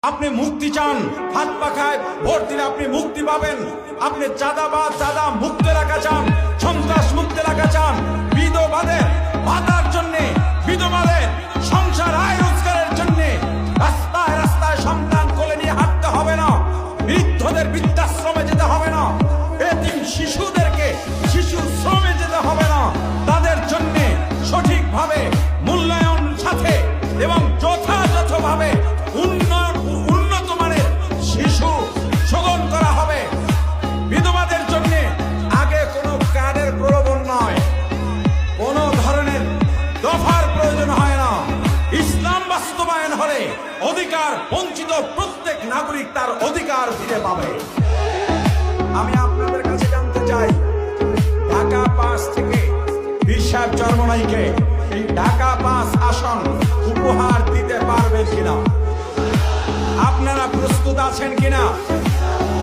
আপনি মুক্তি চান, হাত পাখায় ভোট দিলে আপনি মুক্তি পাবেন। আপনি চাঁদাবাজ চাঁদা মুক্ত এলাকা চান, সন্ত্রাস মুক্ত এলাকা চান, বিধবাদের ভাতার জন্য, বিধবাদের সংসার আয় রোজগারের জন্য রাস্তায় রাস্তায় সন্তান কোলে নিয়ে হাঁটতে হবে না, বৃদ্ধদের বৃদ্ধাশ্রমে যেতে হবে না, এতিম শিশুদেরকে শিশু শ্রমে যেতে হবে না, তাদের জন্য সঠিকভাবে মূল্যায়ন সাথে এবং যথাযথভাবে উন্নত মানের শিশু শোধন করা হবে। বিধবাদের জন্য আগে কোনো কার্ডের প্রলোভন নয়, কোনো ধরনের দফার প্রয়োজন হয় না। ইসলাম বাস্তবায়ন হলে অধিকার বঞ্চিত প্রত্যেক নাগরিক তার অধিকার ফিরে পাবে। আমি আপনাদের কাছে জানতে চাই, ঢাকা 5 থেকে পীর সাহেব চরমনাইকে এই ঢাকা 5 আসন উপহার দিতে পারবেন কিনা? আপনারা প্রস্তুত আছেন কিনা?